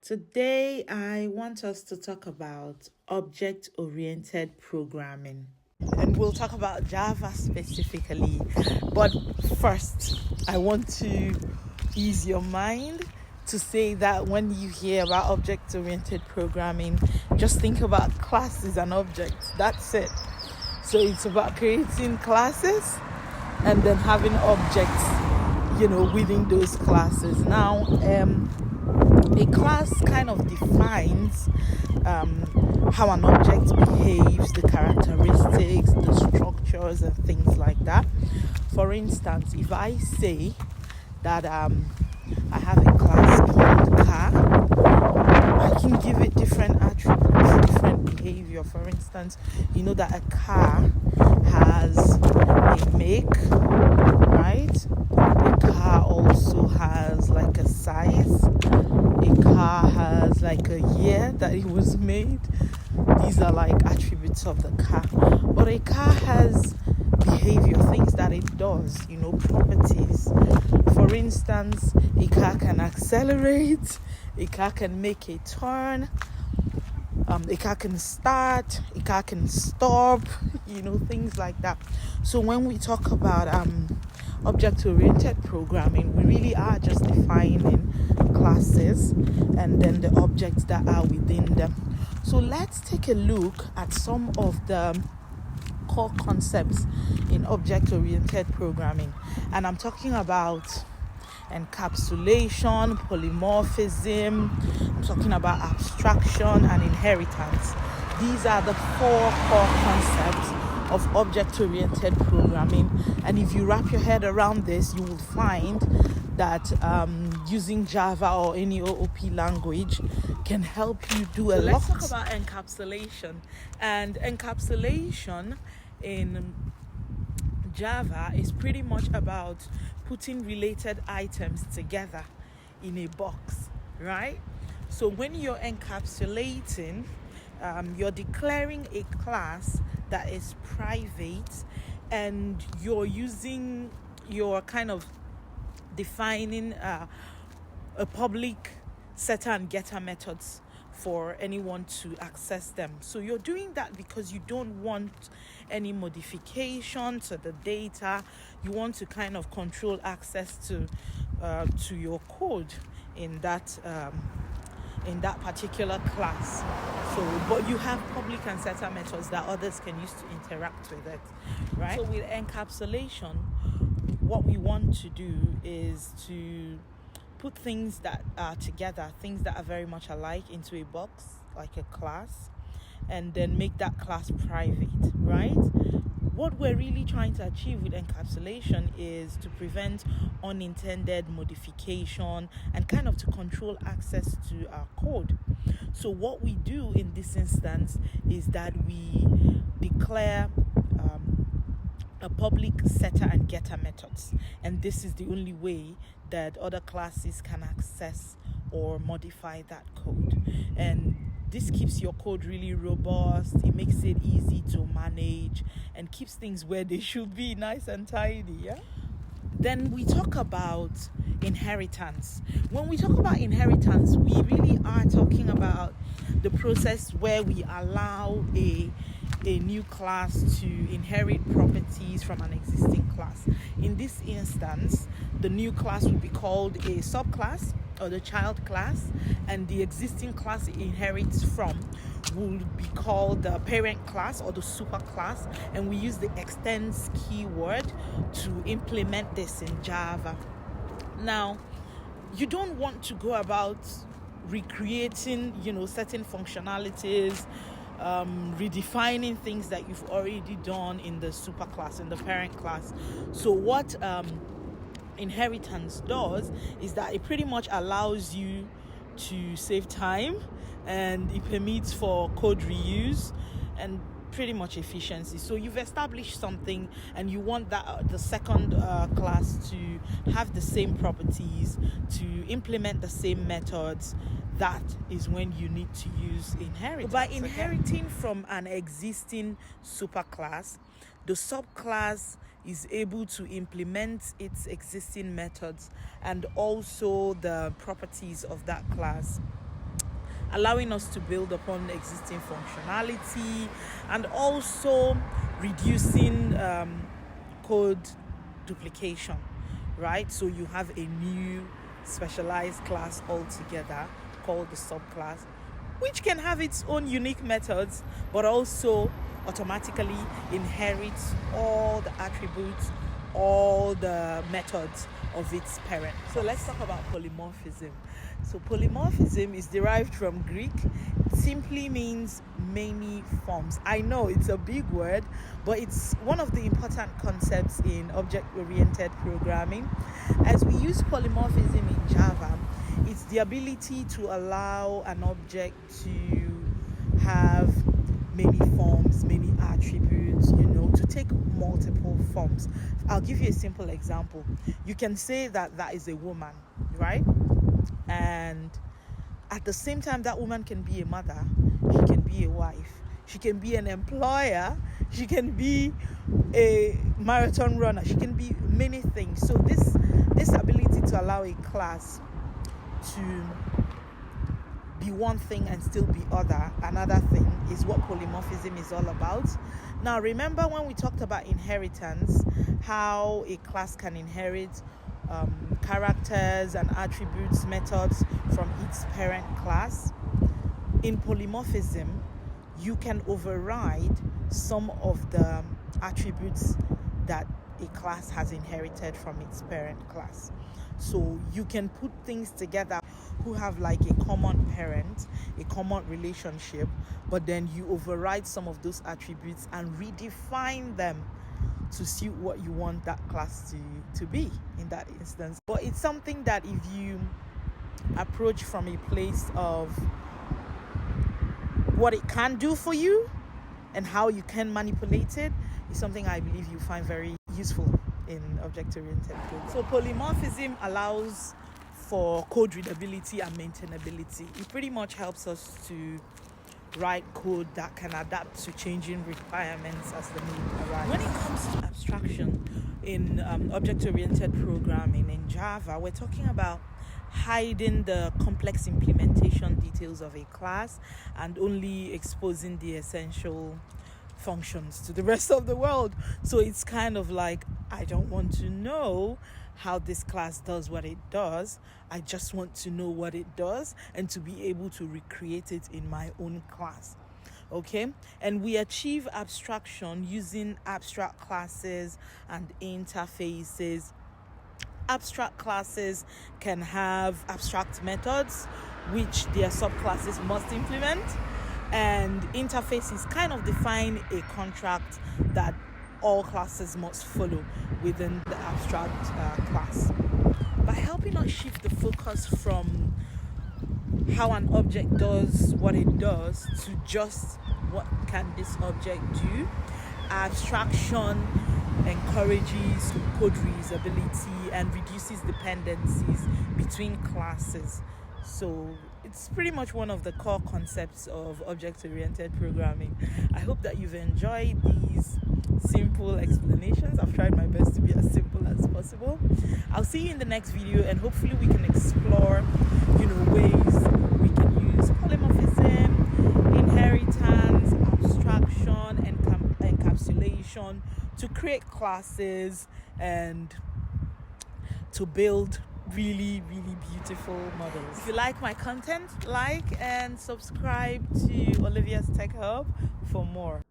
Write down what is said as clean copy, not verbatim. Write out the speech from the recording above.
Today, I want us to talk about object-oriented programming. And we'll talk about Java specifically. But first, I want to ease your mind to say that when you hear about object-oriented programming, just think about classes and objects. That's it. So it's about creating classes and then having objects, within those classes. Now, a class kind of defines how an object behaves, the characteristics, the structures, and things like that. For instance, if I say that I have a class called car, I can give it different attributes, different behavior. For instance, you know that a car has a make, right? A car also has like a size. A car has like a year that it was made. These are like attributes of the car. But a car has behavior, things that it does, properties. For instance, a car can accelerate, a car can make a turn, a car can start, a car can stop, things like that. So when we talk about object-oriented programming, we really are just defining classes and then the objects that are within them. So let's take a look at some of the core concepts in object-oriented programming. And I'm talking about encapsulation, polymorphism, I'm talking about abstraction and inheritance. These are the four core concepts of object-oriented programming. And if you wrap your head around this, you will find that using Java or any OOP language can help you do a lot. Let's talk about encapsulation. And encapsulation in Java is pretty much about putting related items together in a box, right? So when you're encapsulating, you're declaring a class that is private, and you're kind of defining a public setter and getter methods for anyone to access them. So you're doing that because you don't want any modification to the data. You want to kind of control access to your code in that particular class. So, but you have public and setter methods that others can use to interact with it, right? So with encapsulation, what we want to do is to put things that are together, things that are very much alike, into a box, like a class, and then make that class private, right? What we're really trying to achieve with encapsulation is to prevent unintended modification and kind of to control access to our code. So what we do in this instance is that we declare a public setter and getter methods, and this is the only way that other classes can access or modify that code. And this keeps your code really robust. It makes it easy to manage and keeps things where they should be, nice and tidy. Yeah. Then we talk about inheritance. When we talk about inheritance, we really are talking about the process where we allow a new class to inherit properties from an existing class. In this instance, the new class will be called a subclass or the child class, and the existing class it inherits from will be called the parent class or the superclass, and we use the extends keyword to implement this in Java. Now, you don't want to go about recreating, certain functionalities, redefining things that you've already done in the superclass, in the parent class. So what inheritance does is that it pretty much allows you to save time, and it permits for code reuse and pretty much efficiency. So you've established something and you want that the second class to have the same properties, to implement the same methods. That is when you need to use inheritance. By inheriting from an existing superclass, the subclass is able to implement its existing methods and also the properties of that class. allowing us to build upon existing functionality and also reducing code duplication, right? So you have a new specialized class altogether called the subclass, which can have its own unique methods, but also automatically inherits all the attributes, all the methods of its parent. So let's talk about polymorphism. So polymorphism is derived from Greek. It simply means many forms. I know it's a big word, but it's one of the important concepts in object-oriented programming. As we use polymorphism in Java, it's the ability to allow an object to have many forms, many attributes, to take multiple forms. I'll give you a simple example. You can say that is a woman, right? And at the same time, that woman can be a mother, she can be a wife, she can be an employer, she can be a marathon runner, she can be many things. So this ability to allow a class to be one thing and still be another thing is what polymorphism is all about. Now, remember when we talked about inheritance, how a class can inherit characters and attributes, methods from its parent class? In polymorphism, you can override some of the attributes that a class has inherited from its parent class. So you can put things together who have like a common parent, a common relationship, but then you override some of those attributes and redefine them to suit what you want that class to be in that instance. But it's something that if you approach from a place of what it can do for you and how you can manipulate it, is something I believe you find very useful in object-oriented code. So polymorphism allows for code readability and maintainability. It pretty much helps us to write code that can adapt to changing requirements as the need arises. When it comes to abstraction in object-oriented programming in Java, we're talking about hiding the complex implementation details of a class and only exposing the essential functions to the rest of the world. So it's kind of like, I don't want to know how this class does what it does. I just want to know what it does and to be able to recreate it in my own class. Okay, and we achieve abstraction using abstract classes and interfaces. Abstract classes can have abstract methods which their subclasses must implement, and interfaces kind of define a contract that all classes must follow within the abstract class. By helping us shift the focus from how an object does what it does to just what can this object do, abstraction encourages code reusability and reduces dependencies between classes. So it's pretty much one of the core concepts of object-oriented programming. I hope that you've enjoyed these simple explanations. I've tried my best to be as simple as possible. I'll see you in the next video, and hopefully we can explore, ways we can use polymorphism, inheritance, abstraction, and encapsulation to create classes and to build really, really beautiful models. If you like my content, like and subscribe to Olivia's Tech Hub for more.